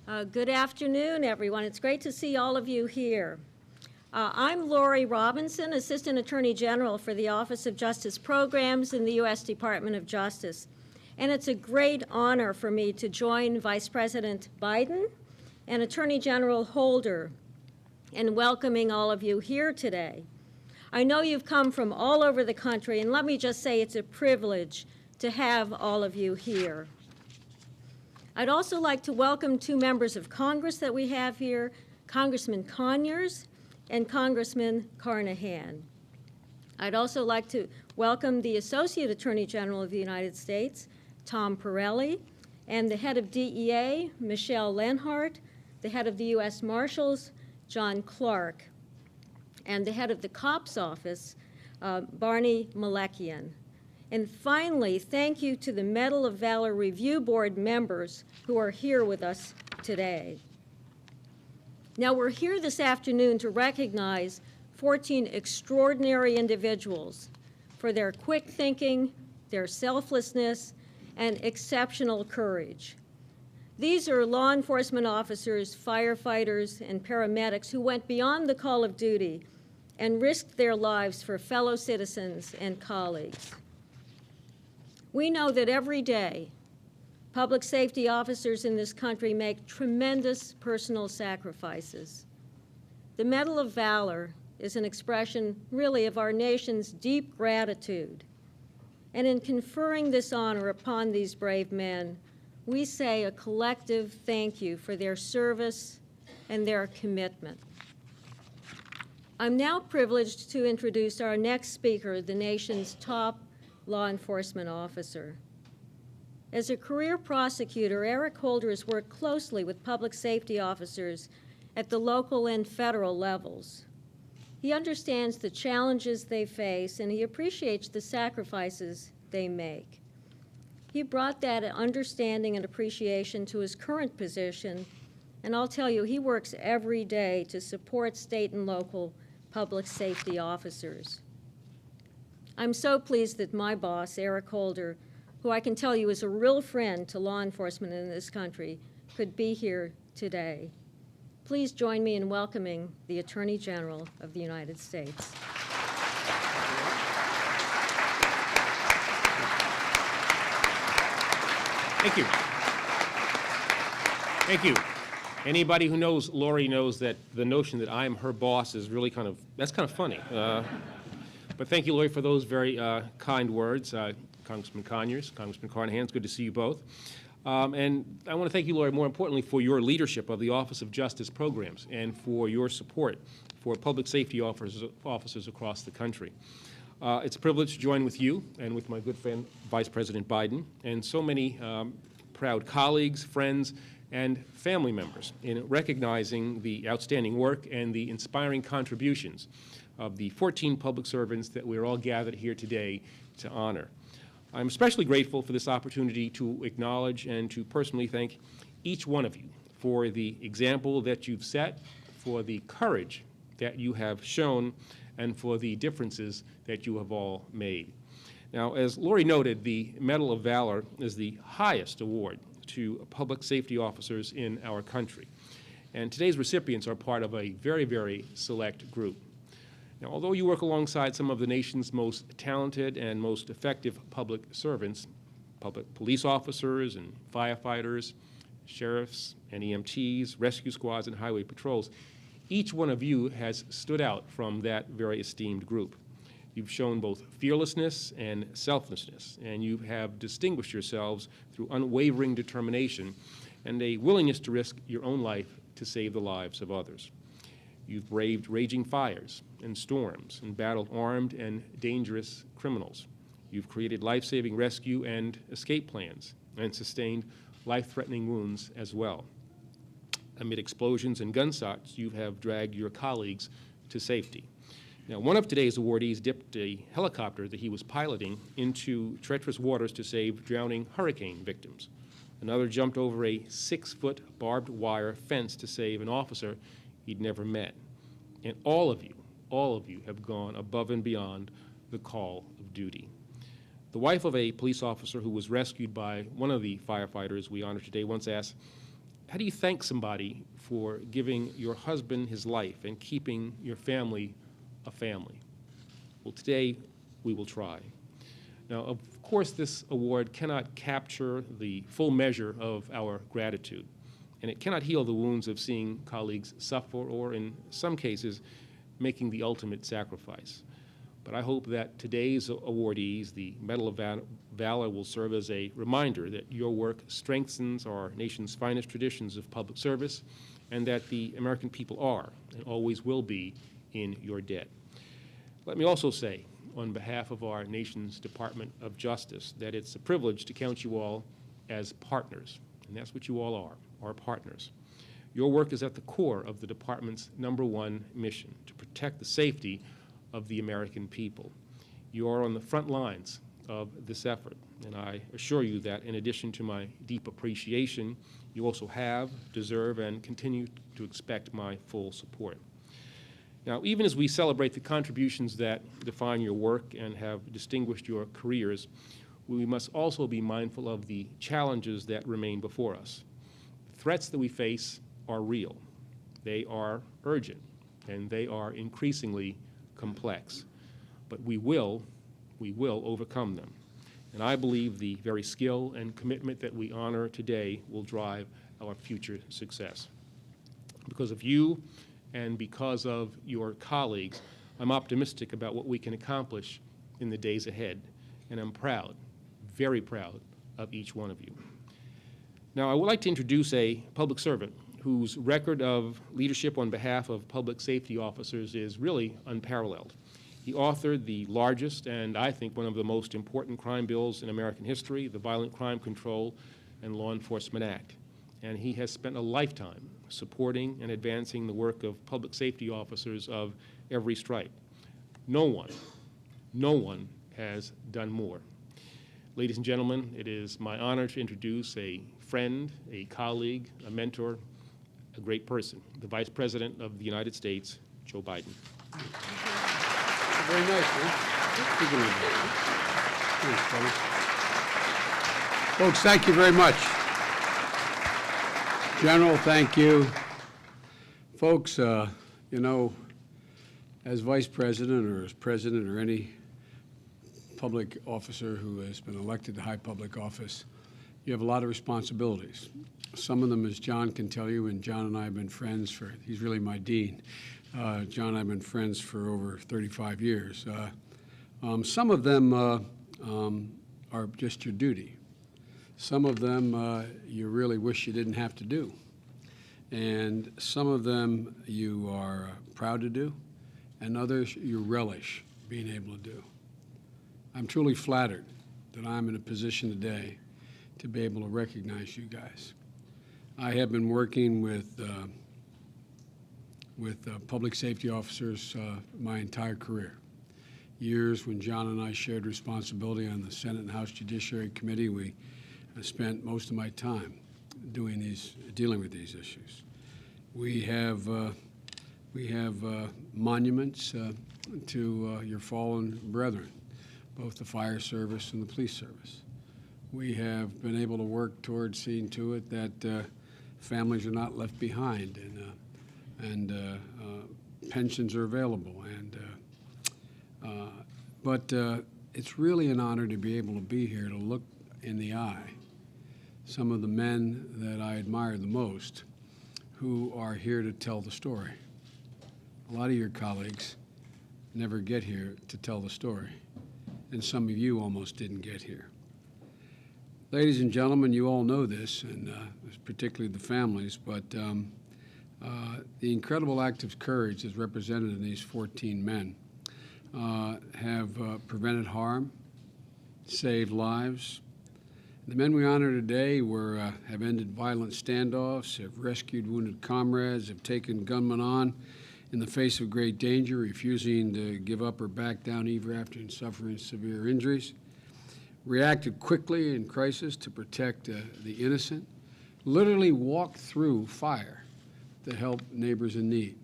Good afternoon, everyone. It's great to see all of you here. I'm Lori Robinson, Assistant Attorney General for the Office of Justice Programs in the U.S. Department of Justice. And it's a great honor for me to join Vice President Biden and Attorney General Holder in welcoming all of you here today. I know you've come from all over the country, and let me just say it's a privilege to have all of you here. I'd also like to welcome two members of Congress that we have here, Congressman Conyers and Congressman Carnahan. I'd also like to welcome the Associate Attorney General of the United States, Tom Pirelli, and the head of DEA, Michelle Lenhart, the head of the U.S. Marshals, John Clark, and the head of the COPS office, Barney Malakian. And finally, thank you to the Medal of Valor Review Board members who are here with us today. Now, we're here this afternoon to recognize 14 extraordinary individuals for their quick thinking, their selflessness, and exceptional courage. These are law enforcement officers, firefighters, and paramedics who went beyond the call of duty and risked their lives for fellow citizens and colleagues. We know that every day, public safety officers in this country make tremendous personal sacrifices. The Medal of Valor is an expression, really, of our nation's deep gratitude. And in conferring this honor upon these brave men, we say a collective thank you for their service and their commitment. I'm now privileged to introduce our next speaker, the nation's top law enforcement officer. As a career prosecutor, Eric Holder has worked closely with public safety officers at the local and federal levels. He understands the challenges they face, and he appreciates the sacrifices they make. He brought that understanding and appreciation to his current position, and I'll tell you, he works every day to support state and local public safety officers. I'm so pleased that my boss, Eric Holder, who I can tell you is a real friend to law enforcement in this country, could be here today. Please join me in welcoming the Attorney General of the United States. Thank you. Thank you. Anybody who knows Lori knows that the notion that I am her boss is really that's kind of funny. But thank you, Lori, for those very kind words. Congressman Conyers, Congressman Carnahan, it's good to see you both. And I want to thank you, Lori, more importantly, for your leadership of the Office of Justice Programs and for your support for public safety officers across the country. It's a privilege to join with you and with my good friend, Vice President Biden, and so many proud colleagues, friends, and family members in recognizing the outstanding work and the inspiring contributions of the 14 public servants that we're all gathered here today to honor. I'm especially grateful for this opportunity to acknowledge and to personally thank each one of you for the example that you've set, for the courage that you have shown, and for the differences that you have all made. Now, as Lori noted, the Medal of Valor is the highest award to public safety officers in our country. And today's recipients are part of a very, very select group. Now, although you work alongside some of the nation's most talented and most effective public servants, public police officers and firefighters, sheriffs and EMTs, rescue squads, and highway patrols, each one of you has stood out from that very esteemed group. You've shown both fearlessness and selflessness, and you have distinguished yourselves through unwavering determination and a willingness to risk your own life to save the lives of others. You've braved raging fires and storms and battled armed and dangerous criminals. You've created life-saving rescue and escape plans and sustained life-threatening wounds as well. Amid explosions and gunshots, you have dragged your colleagues to safety. Now, one of today's awardees dipped a helicopter that he was piloting into treacherous waters to save drowning hurricane victims. Another jumped over a 6-foot barbed wire fence to save an officer he'd never met. And all of you have gone above and beyond the call of duty. The wife of a police officer who was rescued by one of the firefighters we honor today once asked, how do you thank somebody for giving your husband his life and keeping your family a family? Well, today we will try. Now, of course, this award cannot capture the full measure of our gratitude, and it cannot heal the wounds of seeing colleagues suffer or, in some cases, making the ultimate sacrifice. But I hope that today's awardees, the Medal of Valor, will serve as a reminder that your work strengthens our nation's finest traditions of public service, and that the American people are and always will be in your debt. Let me also say, on behalf of our nation's Department of Justice, that it's a privilege to count you all as partners, and that's what you all are partners. Your work is at the core of the department's #1 mission, to protect the safety of the American people. You are on the front lines of this effort, and I assure you that in addition to my deep appreciation, you also have, deserve, and continue to expect my full support. Now, even as we celebrate the contributions that define your work and have distinguished your careers, we must also be mindful of the challenges that remain before us. The threats that we face are real, they are urgent, and they are increasingly complex. But we will overcome them. And I believe the very skill and commitment that we honor today will drive our future success. Because of you and because of your colleagues, I'm optimistic about what we can accomplish in the days ahead. And I'm proud, very proud of each one of you. Now, I would like to introduce a public servant whose record of leadership on behalf of public safety officers is really unparalleled. He authored the largest and, I think, one of the most important crime bills in American history, the Violent Crime Control and Law Enforcement Act. And he has spent a lifetime supporting and advancing the work of public safety officers of every stripe. No one has done more. Ladies and gentlemen, it is my honor to introduce a friend, a colleague, a mentor, a great person, the Vice President of the United States, Joe Biden. Very nice, man. Thanks, buddy. Folks, thank you very much. General, thank you. Folks, you know, as Vice President or as President or any public officer who has been elected to high public office, you have a lot of responsibilities. Some of them, as John can tell you, and John and I have been friends for, he's really my dean. John and I have been friends for over 35 years. Some of them are just your duty. Some of them you really wish you didn't have to do. And some of them you are proud to do, and others you relish being able to do. I'm truly flattered that I'm in a position today to be able to recognize you guys. I have been working with public safety officers my entire career. Years when John and I shared responsibility on the Senate and House Judiciary Committee, we spent most of my time dealing with these issues. We have monuments to your fallen brethren, both the fire service and the police service. We have been able to work towards seeing to it that families are not left behind, and pensions are available. But it's really an honor to be able to be here to look in the eye some of the men that I admire the most who are here to tell the story. A lot of your colleagues never get here to tell the story, and some of you almost didn't get here. Ladies and gentlemen, you all know this, and particularly the families, but the incredible act of courage that's represented in these 14 men have prevented harm, saved lives. The men we honor today have ended violent standoffs, have rescued wounded comrades, have taken gunmen on in the face of great danger, refusing to give up or back down even after suffering severe injuries, reacted quickly in crisis to protect the innocent, literally walked through fire to help neighbors in need.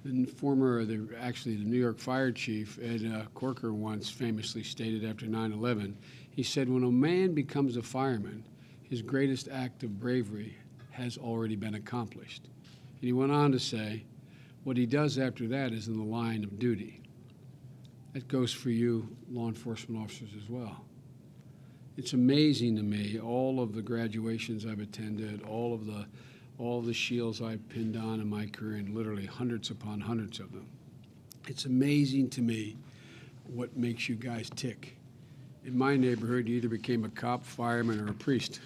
The New York fire chief, Ed Corker, once famously stated after 9/11, he said, when a man becomes a fireman, his greatest act of bravery has already been accomplished. And he went on to say, what he does after that is in the line of duty. That goes for you, law enforcement officers, as well. It's amazing to me, all of the graduations I've attended, all of the shields I've pinned on in my career, and literally hundreds upon hundreds of them. It's amazing to me what makes you guys tick. In my neighborhood, you either became a cop, fireman, or a priest.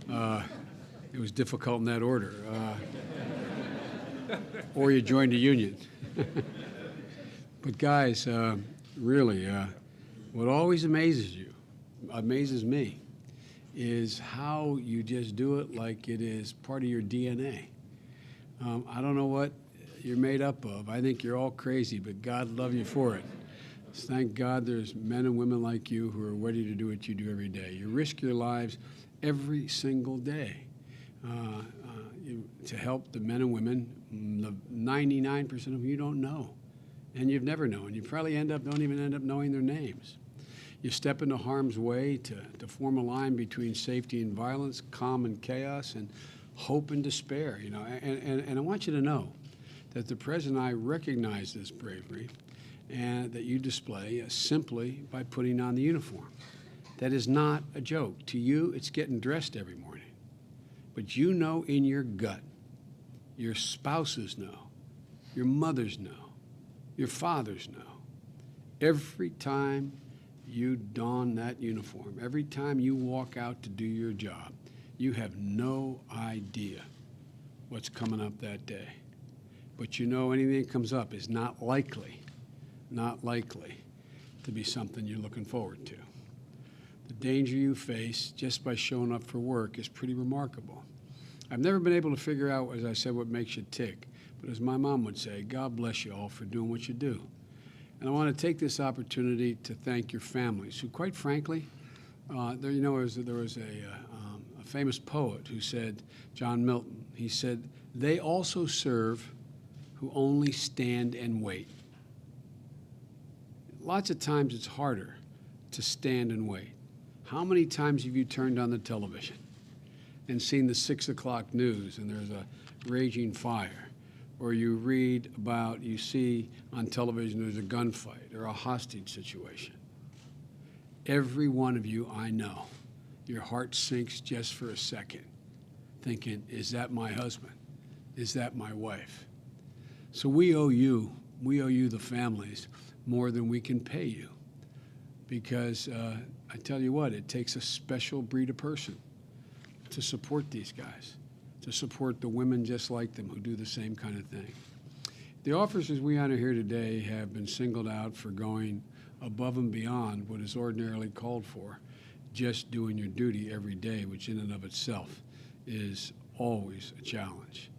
It was difficult in that order. Or you joined a union. But guys, really, what always amazes me, is how you just do it like it is part of your DNA. I don't know what you're made up of. I think you're all crazy, but God love you for it. Thank God there's men and women like you who are ready to do what you do every day. You risk your lives every single day to help the men and women, the 99% of them you don't know, and you've never known. You probably don't even end up knowing their names. You step into harm's way to form a line between safety and violence, calm and chaos, and hope and despair. You know, and I want you to know that the President and I recognize this bravery and that you display simply by putting on the uniform. That is not a joke. To you, it's getting dressed every morning. But you know in your gut, your spouses know, your mothers know, your fathers know. Every time you don that uniform, every time you walk out to do your job, you have no idea what's coming up that day. But you know anything that comes up is not likely to be something you're looking forward to. The danger you face just by showing up for work is pretty remarkable. I've never been able to figure out, as I said, what makes you tick. But as my mom would say, God bless you all for doing what you do. And I want to take this opportunity to thank your families, who, quite frankly, there was a famous poet who said, John Milton, he said, they also serve who only stand and wait. Lots of times it's harder to stand and wait. How many times have you turned on the television and seen the 6 o'clock news and there's a raging fire? Or you see on television there's a gunfight or a hostage situation. Every one of you I know, your heart sinks just for a second, thinking, is that my husband? Is that my wife? So we owe you, the families, more than we can pay you. Because I tell you what, it takes a special breed of person to support these guys, to support the women just like them who do the same kind of thing. The officers we honor here today have been singled out for going above and beyond what is ordinarily called for, just doing your duty every day, which in and of itself is always a challenge.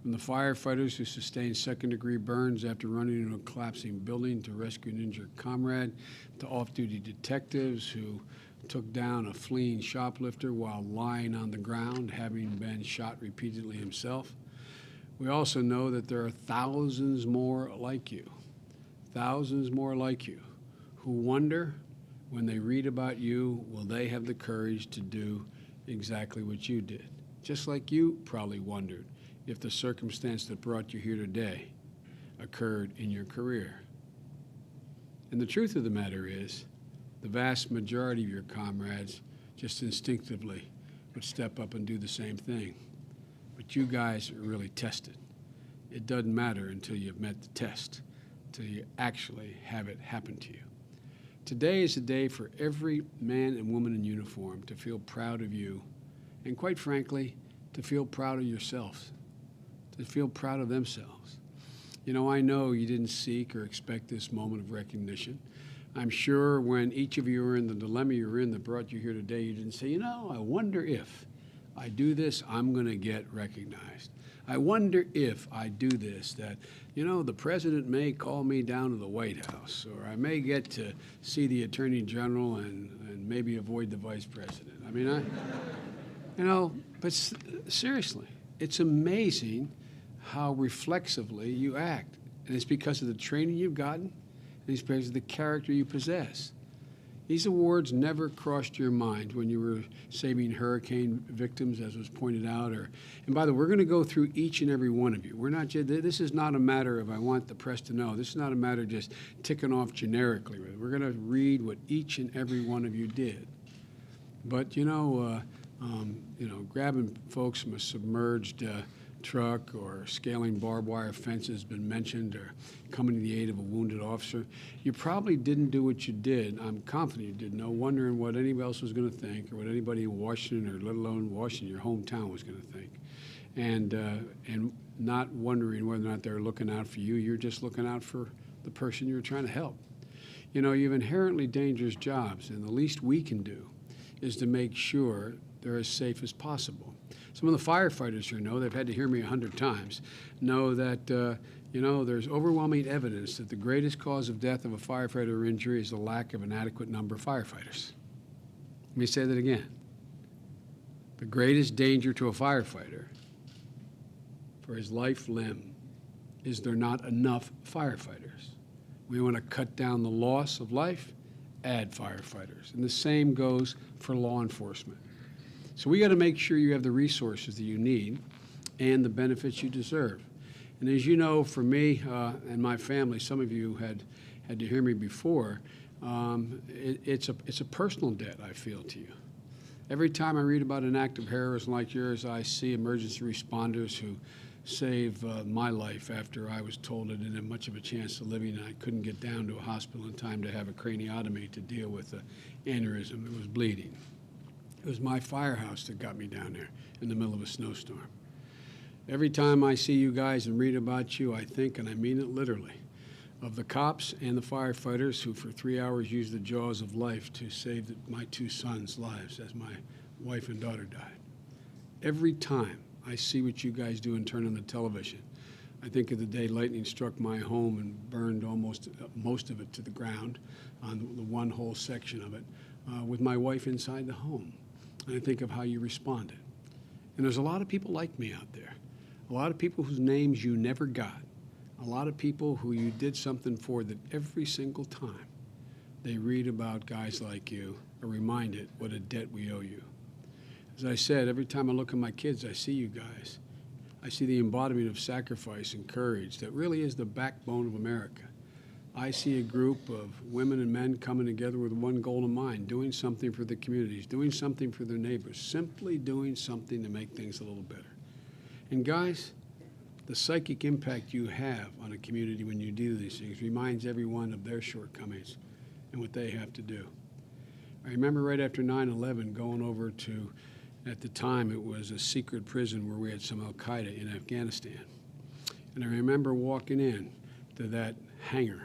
From the firefighters who sustained second-degree burns after running into a collapsing building to rescue an injured comrade, to off-duty detectives who took down a fleeing shoplifter while lying on the ground, having been shot repeatedly himself. We also know that there are thousands more like you, who wonder when they read about you, will they have the courage to do exactly what you did? Just like you probably wondered if the circumstance that brought you here today occurred in your career. And the truth of the matter is, the vast majority of your comrades just instinctively would step up and do the same thing. But you guys are really tested. It doesn't matter until you've met the test, until you actually have it happen to you. Today is a day for every man and woman in uniform to feel proud of you, and quite frankly, to feel proud of yourselves, to feel proud of themselves. You know, I know you didn't seek or expect this moment of recognition. I'm sure when each of you were in the dilemma you were in that brought you here today, you didn't say, you know, I wonder if I do this, I'm going to get recognized. I wonder if I do this, that, you know, the president may call me down to the White House, or I may get to see the attorney general and maybe avoid the vice president. I mean, but seriously, it's amazing how reflexively you act. And it's because of the training you've gotten, and it's because of the character you possess. These awards never crossed your mind when you were saving hurricane victims, as was pointed out. And by the way, we're going to go through each and every one of you. This is not a matter of I want the press to know. This is not a matter of just ticking off generically. We're going to read what each and every one of you did. But grabbing folks from a submerged truck or scaling barbed wire fences has been mentioned, or coming to the aid of a wounded officer. You probably didn't do what you did. I'm confident you did. No wondering what anybody else was going to think, or what anybody in Washington, or let alone Washington, your hometown, was going to think. And not wondering whether or not they're looking out for you. You're just looking out for the person you're trying to help. You have inherently dangerous jobs, and the least we can do is to make sure they're as safe as possible. Some of the firefighters here know, they've had to hear me 100 times, know that, there's overwhelming evidence that the greatest cause of death of a firefighter or injury is the lack of an adequate number of firefighters. Let me say that again. The greatest danger to a firefighter for his life limb is there not enough firefighters. We want to cut down the loss of life, add firefighters. And the same goes for law enforcement. So we got to make sure you have the resources that you need and the benefits you deserve. And as you know, for me and my family, some of you had to hear me before, it's a personal debt I feel to you. Every time I read about an act of heroism like yours, I see emergency responders who saved my life after I was told I didn't have much of a chance of living, and I couldn't get down to a hospital in time to have a craniotomy to deal with an aneurysm. It was bleeding. It was my firehouse that got me down there in the middle of a snowstorm. Every time I see you guys and read about you, I think, and I mean it literally, of the cops and the firefighters who for 3 hours used the jaws of life to save my 2 sons' lives as my wife and daughter died. Every time I see what you guys do and turn on the television, I think of the day lightning struck my home and burned almost most of it to the ground on the one whole section of it, with my wife inside the home. And I think of how you responded. And there's a lot of people like me out there, a lot of people whose names you never got, a lot of people who you did something for that every single time they read about guys like you are reminded what a debt we owe you. As I said, every time I look at my kids, I see you guys. I see the embodiment of sacrifice and courage that really is the backbone of America. I see a group of women and men coming together with one goal in mind, doing something for the communities, doing something for their neighbors, simply doing something to make things a little better. And guys, the psychic impact you have on a community when you do these things reminds everyone of their shortcomings and what they have to do. I remember right after 9/11 going over to, at the time it was a secret prison where we had some Al-Qaeda in Afghanistan. And I remember walking in to that hangar,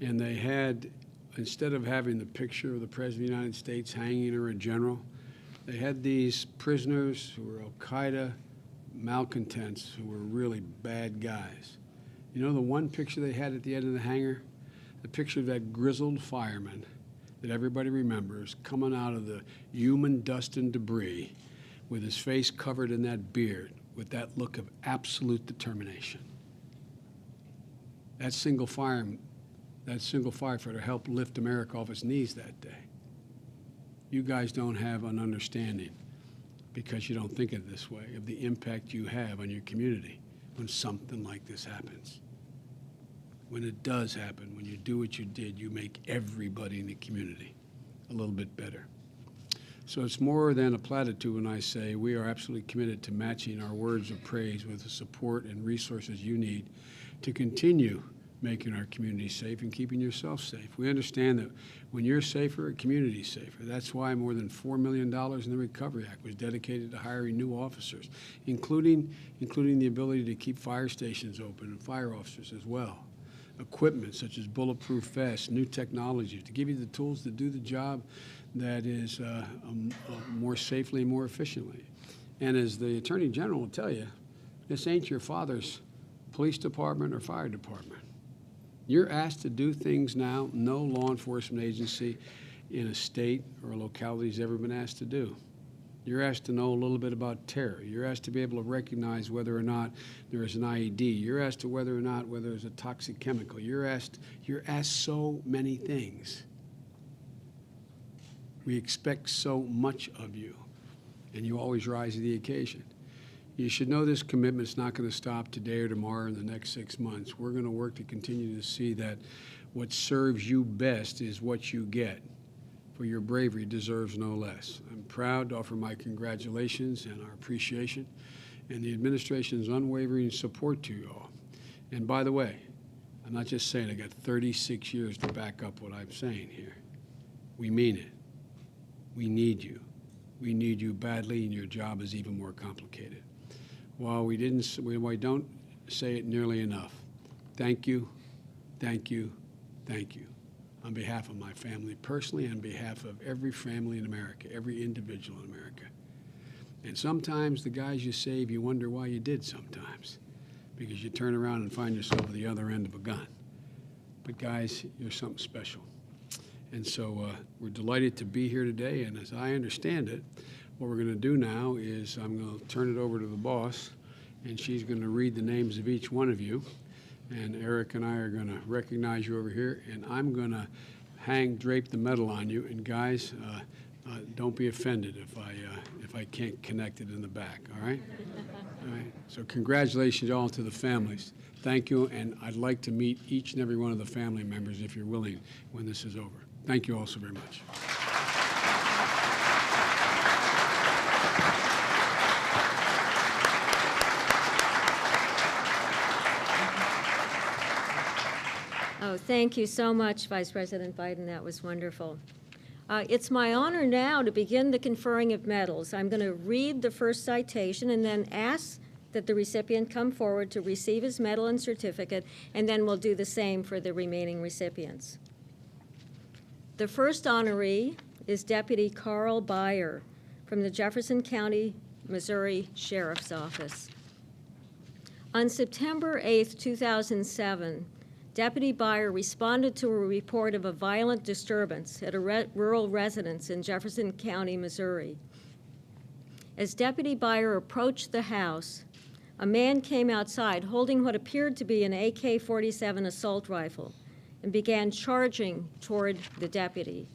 and they had, instead of having the picture of the President of the United States hanging or a general, they had these prisoners who were Al-Qaeda malcontents who were really bad guys. You know the one picture they had at the end of the hangar? The picture of that grizzled fireman that everybody remembers coming out of the human dust and debris with his face covered in that beard with that look of absolute determination. That single firefighter helped lift America off its knees that day. You guys don't have an understanding, because you don't think of it this way, of the impact you have on your community when something like this happens. When it does happen, when you do what you did, you make everybody in the community a little bit better. So it's more than a platitude when I say we are absolutely committed to matching our words of praise with the support and resources you need to continue making our community safe and keeping yourself safe. We understand that when you're safer, a community's safer. That's why more than $4 million in the Recovery Act was dedicated to hiring new officers, including the ability to keep fire stations open and fire officers as well. Equipment such as bulletproof vests, new technology to give you the tools to do the job that is more safely and more efficiently. And as the Attorney General will tell you, this ain't your father's police department or fire department. You're asked to do things now no law enforcement agency in a state or a locality has ever been asked to do. You're asked to know a little bit about terror. You're asked to be able to recognize whether or not there is an IED. You're asked to whether there's a toxic chemical. You're asked so many things. We expect so much of you, and you always rise to the occasion. You should know this commitment's not going to stop today or tomorrow or in the next 6 months. We're going to work to continue to see that what serves you best is what you get. For your bravery deserves no less. I'm proud to offer my congratulations and our appreciation and the administration's unwavering support to you all. And by the way, I'm not just saying I got 36 years to back up what I'm saying here. We mean it. We need you. We need you badly, and your job is even more complicated. While we don't say it nearly enough, thank you, thank you, thank you. On behalf of my family personally, and on behalf of every family in America, every individual in America. And sometimes the guys you save, you wonder why you did sometimes, because you turn around and find yourself at the other end of a gun. But guys, you're something special. And so we're delighted to be here today, and as I understand it, what we're going to do now is I'm going to turn it over to the boss, and she's going to read the names of each one of you. And Eric and I are going to recognize you over here, and I'm going to drape the medal on you. And guys, don't be offended if I can't connect it in the back. All right? All right. So congratulations all to the families. Thank you, and I'd like to meet each and every one of the family members, if you're willing, when this is over. Thank you all so very much. Oh, thank you so much, Vice President Biden. That was wonderful. It's my honor now to begin the conferring of medals. I'm going to read the first citation and then ask that the recipient come forward to receive his medal and certificate, and then we'll do the same for the remaining recipients. The first honoree is Deputy Carl Byer from the Jefferson County, Missouri Sheriff's Office. On September 8, 2007, Deputy Byer responded to a report of a violent disturbance at a rural residence in Jefferson County, Missouri. As Deputy Byer approached the house, a man came outside holding what appeared to be an AK-47 assault rifle and began charging toward the deputy.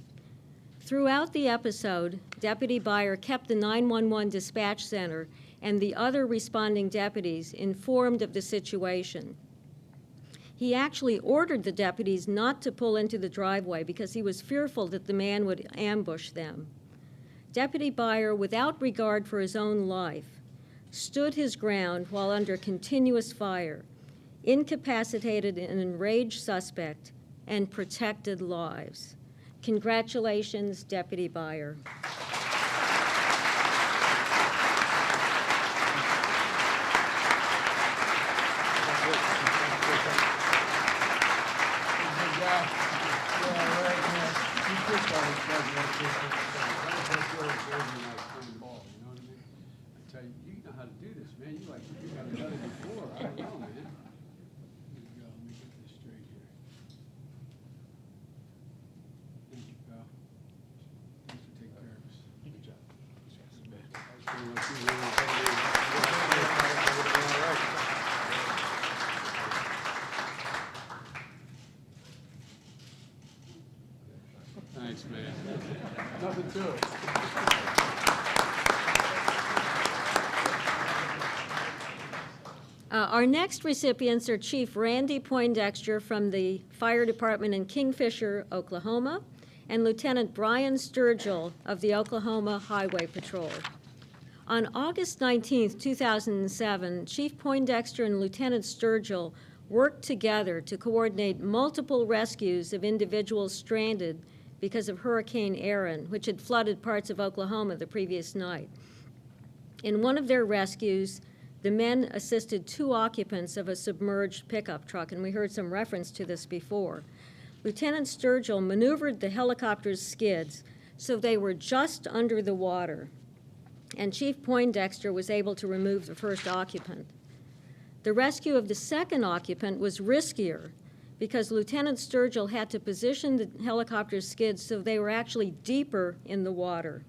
Throughout the episode, Deputy Byer kept the 911 dispatch center and the other responding deputies informed of the situation. He actually ordered the deputies not to pull into the driveway because he was fearful that the man would ambush them. Deputy Byer, without regard for his own life, stood his ground while under continuous fire, incapacitated an enraged suspect, and protected lives. Congratulations, Deputy Byer. Thanks, man. Nothing to it. Our next recipients are Chief Randy Poindexter from the Fire Department in Kingfisher, Oklahoma, and Lieutenant Brian Sturgill of the Oklahoma Highway Patrol. On August 19, 2007, Chief Poindexter and Lieutenant Sturgill worked together to coordinate multiple rescues of individuals stranded because of Hurricane Aaron, which had flooded parts of Oklahoma the previous night. In one of their rescues, the men assisted 2 occupants of a submerged pickup truck, and we heard some reference to this before. Lieutenant Sturgill maneuvered the helicopter's skids so they were just under the water, and Chief Poindexter was able to remove the first occupant. The rescue of the second occupant was riskier because Lieutenant Sturgill had to position the helicopter's skids so they were actually deeper in the water.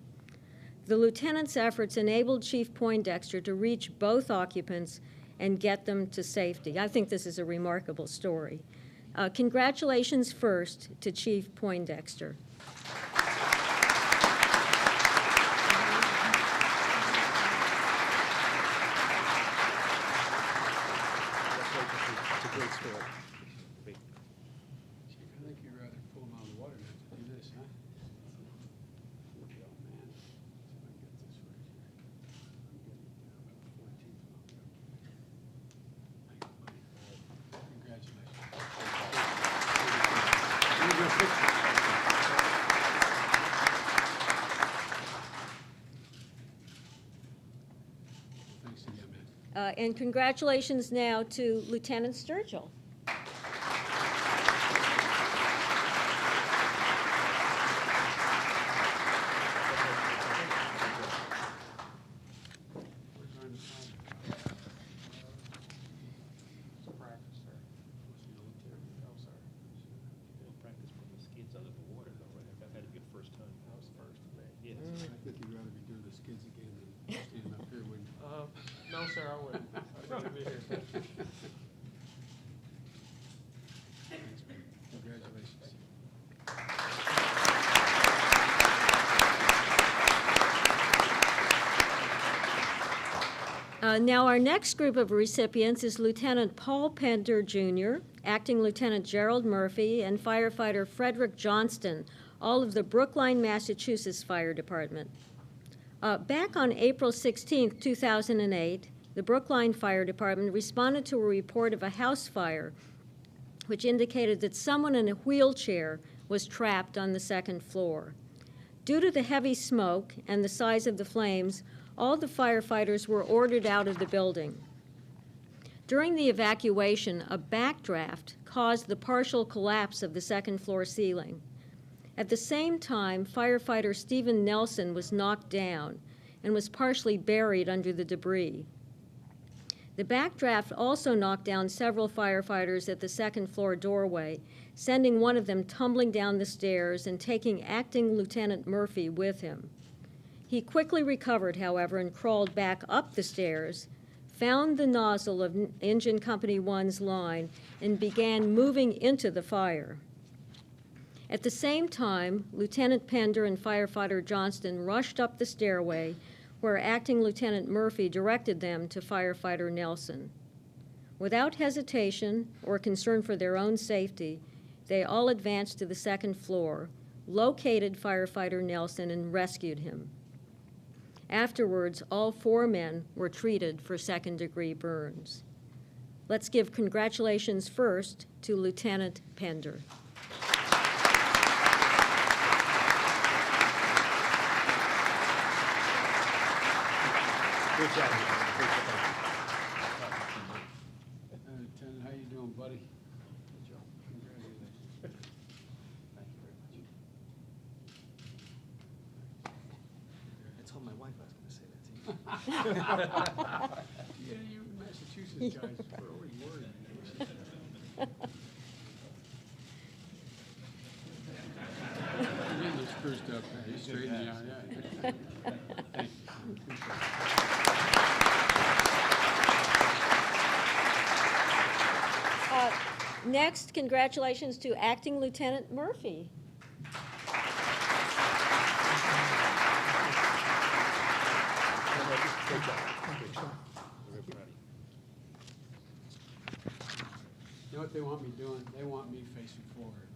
The lieutenant's efforts enabled Chief Poindexter to reach both occupants and get them to safety. I think this is a remarkable story. Congratulations first to Chief Poindexter. Great story. Great. Chief, I think you'd rather pull them out of the water than to do this, huh? Here we go, man. See if I can get this right here. I'm getting it down about 14th. Congratulations. Here's your picture. Thanks again, man. And congratulations now to Lieutenant Sturgill. Practice putting the skids under the water, though, right? That had to be a first time. That was the first, yes. I think you'd rather be doing the skids again than standing up here, wouldn't you? No, sir, I wouldn't. I'd rather be here. Thanks, man. Congratulations. Now, our next group of recipients is Lieutenant Paul Pender, Jr., Acting Lieutenant Gerald Murphy, and firefighter Frederick Johnston, all of the Brookline, Massachusetts Fire Department. Back on April 16, 2008, the Brookline Fire Department responded to a report of a house fire, which indicated that someone in a wheelchair was trapped on the second floor. Due to the heavy smoke and the size of the flames, all the firefighters were ordered out of the building. During the evacuation, a backdraft caused the partial collapse of the second floor ceiling. At the same time, firefighter Stephen Nelson was knocked down and was partially buried under the debris. The backdraft also knocked down several firefighters at the second floor doorway, sending one of them tumbling down the stairs and taking Acting Lieutenant Murphy with him. He quickly recovered, however, and crawled back up the stairs, found the nozzle of Engine Company 1's line, and began moving into the fire. At the same time, Lieutenant Pender and firefighter Johnston rushed up the stairway, where Acting Lieutenant Murphy directed them to firefighter Nelson. Without hesitation or concern for their own safety, they all advanced to the second floor, located firefighter Nelson, and rescued him. Afterwards, all 4 men were treated for second-degree burns. Let's give congratulations first to Lieutenant Pender. Good job. Lieutenant, how you doing, buddy? Good job. Congratulations. Thank you very much. I told my wife I was going to say that to you. Yeah, you Massachusetts guys are always worried. You're getting this spruced up, man. He's straightening you out, yeah. Thank you. Next, congratulations to Acting Lieutenant Murphy. Great job. Great job. We're very proud of you. You know what they want me doing? They want me facing forward.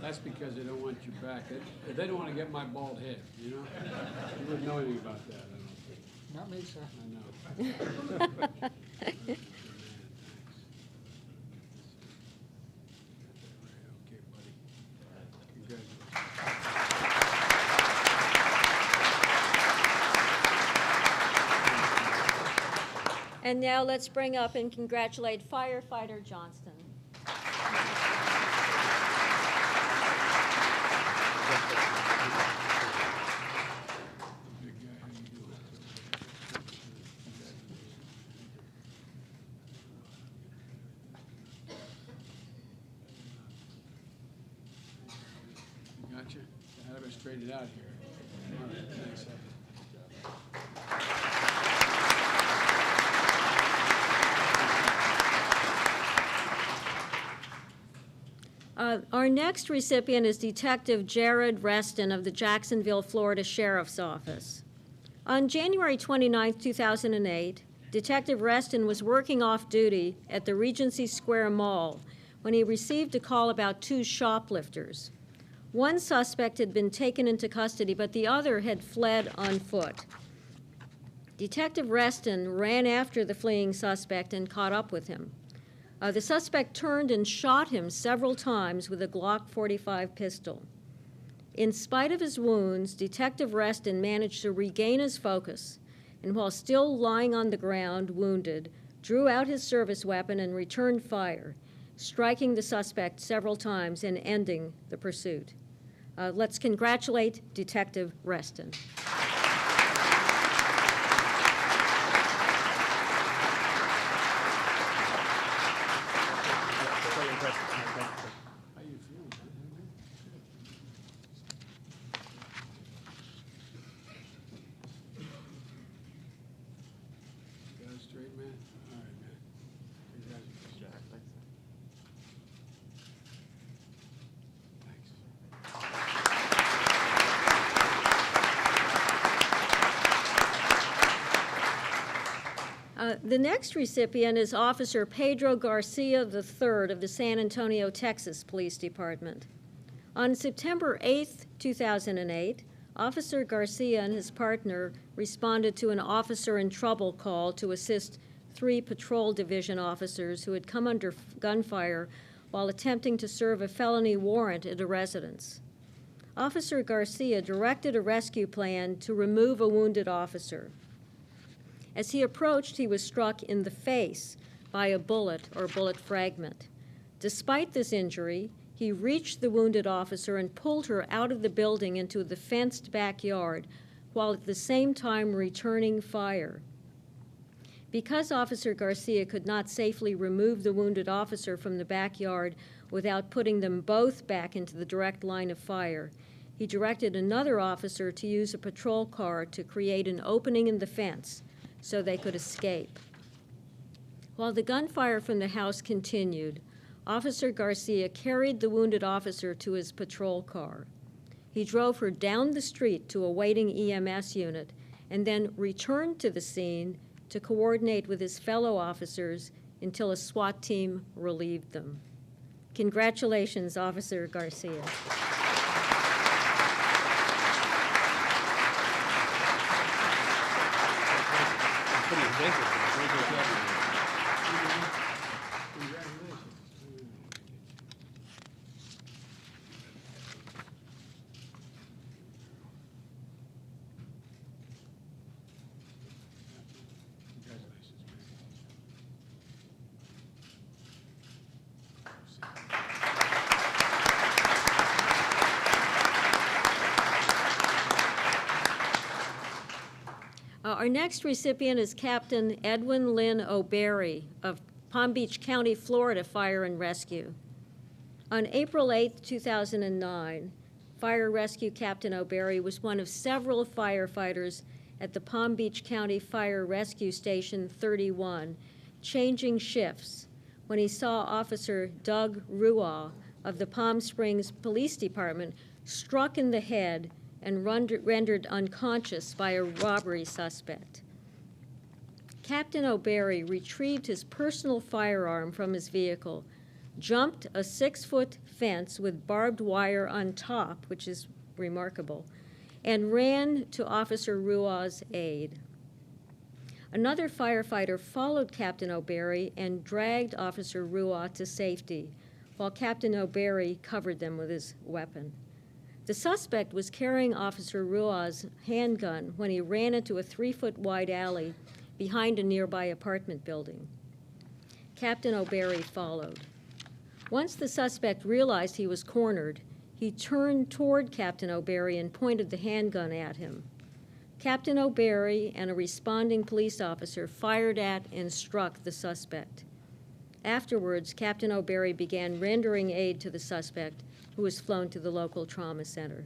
That's because they don't want you back. They don't want to get my bald head, you know? You wouldn't know anything about that, I don't think. Not me, sir. I know. Okay, buddy. Congratulations. And now let's bring up and congratulate firefighter Johnston. Big guy, how you doing? You got you? I have it straightened out here. All right, thanks. Our next recipient is Detective Jared Reston of the Jacksonville, Florida Sheriff's Office. On January 29, 2008, Detective Reston was working off-duty at the Regency Square Mall when he received a call about two shoplifters. One suspect had been taken into custody, but the other had fled on foot. Detective Reston ran after the fleeing suspect and caught up with him. The suspect turned and shot him several times with a Glock 45 pistol. In spite of his wounds, Detective Reston managed to regain his focus, and while still lying on the ground, wounded, drew out his service weapon and returned fire, striking the suspect several times and ending the pursuit. Let's congratulate Detective Reston. How you feeling, man? Got it straight, man? All right, man. Congratulations. Thanks. The next recipient is Officer Pedro Garcia III of the San Antonio, Texas Police Department. On September 8, 2008, Officer Garcia and his partner responded to an officer in trouble call to assist 3 patrol division officers who had come under gunfire while attempting to serve a felony warrant at a residence. Officer Garcia directed a rescue plan to remove a wounded officer. As he approached, he was struck in the face by a bullet or bullet fragment. Despite this injury, he reached the wounded officer and pulled her out of the building into the fenced backyard, while at the same time returning fire. Because Officer Garcia could not safely remove the wounded officer from the backyard without putting them both back into the direct line of fire, he directed another officer to use a patrol car to create an opening in the fence so they could escape. While the gunfire from the house continued, Officer Garcia carried the wounded officer to his patrol car. He drove her down the street to a waiting EMS unit and then returned to the scene to coordinate with his fellow officers until a SWAT team relieved them. Congratulations, Officer Garcia. Our next recipient is Captain Edwin Lynn O'Berry of Palm Beach County, Florida Fire and Rescue. On April 8, 2009, Fire Rescue Captain O'Berry was one of several firefighters at the Palm Beach County Fire Rescue Station 31, changing shifts, when he saw Officer Doug Ruaw of the Palm Springs Police Department struck in the head and rendered unconscious by a robbery suspect. Captain O'Berry retrieved his personal firearm from his vehicle, jumped a 6-foot fence with barbed wire on top, which is remarkable, and ran to Officer Ruaw's aid. Another firefighter followed Captain O'Berry and dragged Officer Ruaw to safety, while Captain O'Berry covered them with his weapon. The suspect was carrying Officer Ruaw's handgun when he ran into a 3-foot wide alley behind a nearby apartment building. Captain O'Berry followed. Once the suspect realized he was cornered, he turned toward Captain O'Berry and pointed the handgun at him. Captain O'Berry and a responding police officer fired at and struck the suspect. Afterwards, Captain O'Berry began rendering aid to the suspect, who was flown to the local trauma center.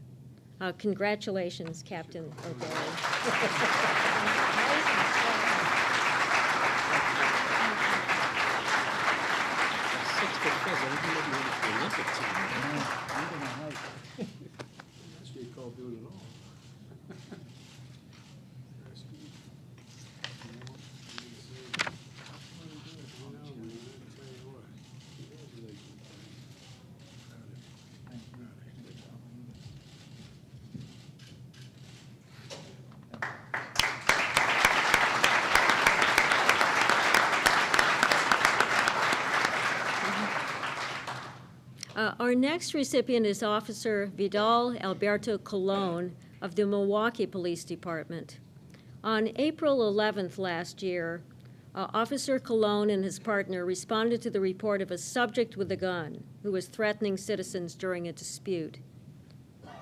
Congratulations, Captain O'Berry. That's what you call doing it all. Our next recipient is Officer Vidal Alberto Colon of the Milwaukee Police Department. On April 11th last year, Officer Colon and his partner responded to the report of a subject with a gun who was threatening citizens during a dispute.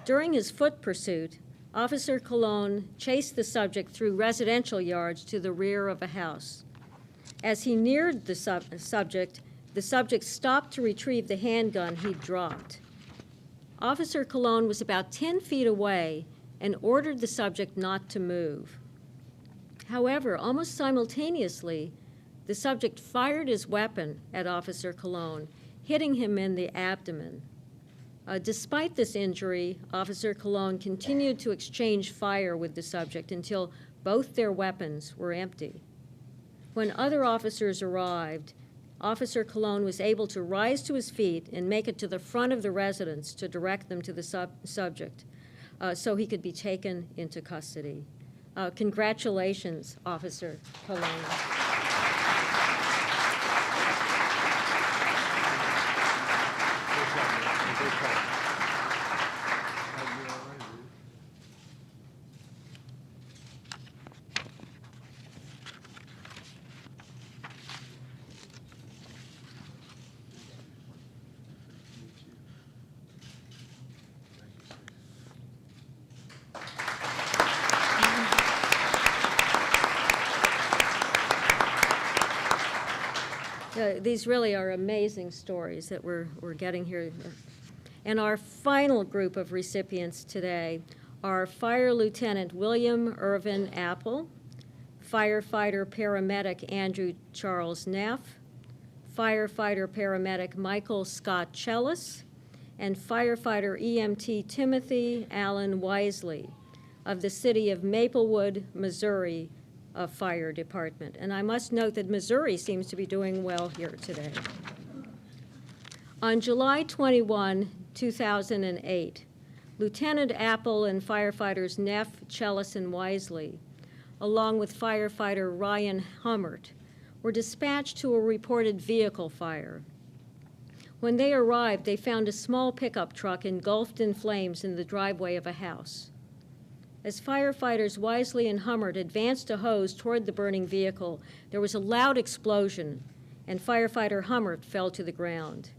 During his foot pursuit, Officer Colon chased the subject through residential yards to the rear of a house. As he neared the subject stopped to retrieve the handgun he'd dropped. Officer Colon was about 10 feet away and ordered the subject not to move. However, almost simultaneously, the subject fired his weapon at Officer Colon, hitting him in the abdomen. Despite this injury, Officer Colon continued to exchange fire with the subject until both their weapons were empty. When other officers arrived, Officer Colon was able to rise to his feet and make it to the front of the residence to direct them to the subject so he could be taken into custody. Congratulations, Officer Colon. These really are amazing stories that we're getting here. And our final group of recipients today are Fire Lieutenant William Irvin Apple, firefighter paramedic Andrew Charles Neff, firefighter paramedic Michael Scott Chellis, and firefighter EMT Timothy Allen Wisely of the City of Maplewood, Missouri, Fire Department. And I must note that Missouri seems to be doing well here today. On July 21, 2008, Lieutenant Apple and firefighters Neff, Chellis, and Wisely, along with firefighter Ryan Hummert, were dispatched to a reported vehicle fire. When they arrived, they found a small pickup truck engulfed in flames in the driveway of a house. As firefighters Wisely and Hummert advanced a hose toward the burning vehicle, there was a loud explosion, and firefighter Hummert fell to the ground.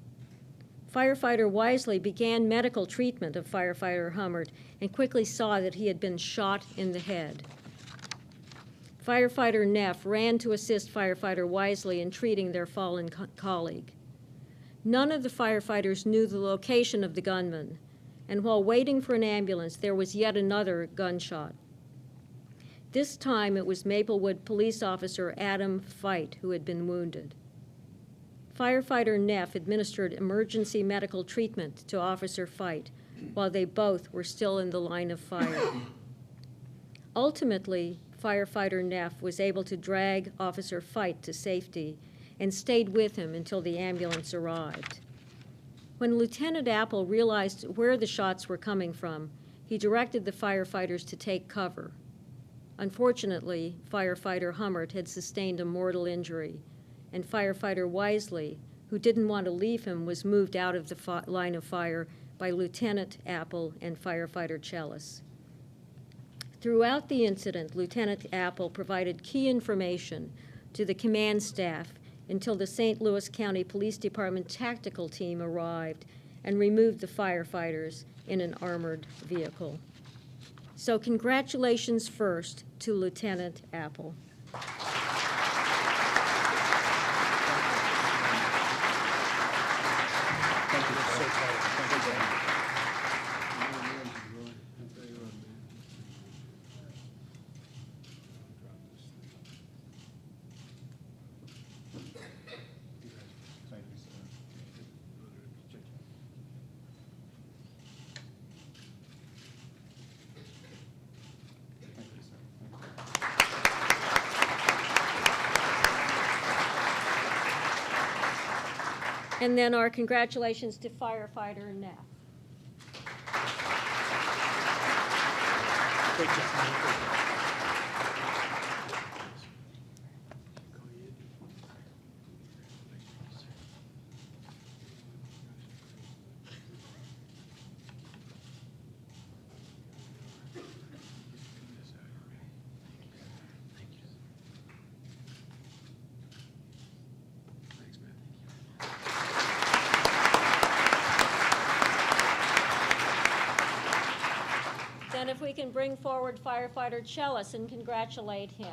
Firefighter Wisely began medical treatment of firefighter Hummert and quickly saw that he had been shot in the head. Firefighter Neff ran to assist firefighter Wisely in treating their fallen colleague. None of the firefighters knew the location of the gunman, and while waiting for an ambulance, there was yet another gunshot. This time, it was Maplewood police officer Adam Fite who had been wounded. Firefighter Neff administered emergency medical treatment to Officer Fite while they both were still in the line of fire. Ultimately, firefighter Neff was able to drag Officer Fite to safety and stayed with him until the ambulance arrived. When Lieutenant Apple realized where the shots were coming from, he directed the firefighters to take cover. Unfortunately, firefighter Hummert had sustained a mortal injury, and firefighter Wisely, who didn't want to leave him, was moved out of the line of fire by Lieutenant Apple and firefighter Chellis. Throughout the incident, Lieutenant Apple provided key information to the command staff until the St. Louis County Police Department tactical team arrived and removed the firefighters in an armored vehicle. So congratulations first to Lieutenant Apple. And then our congratulations to firefighter Neff. Great job. we can bring forward firefighter Chellis and congratulate him.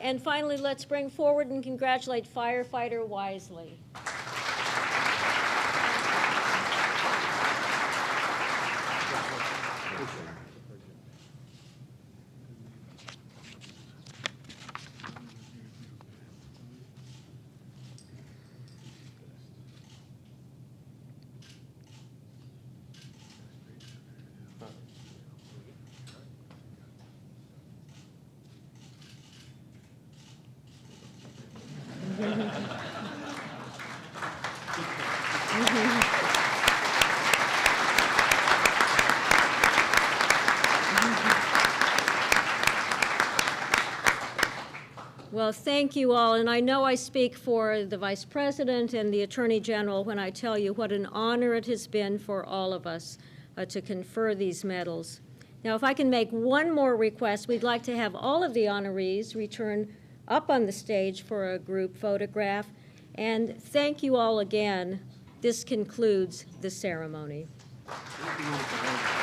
And finally, let's bring forward and congratulate firefighter Wisely. Well, thank you all, and I know I speak for the Vice President and the Attorney General when I tell you what an honor it has been for all of us to confer these medals. Now, if I can make one more request, we'd like to have all of the honorees return up on the stage for a group photograph, and thank you all again. This concludes the ceremony. Thank you.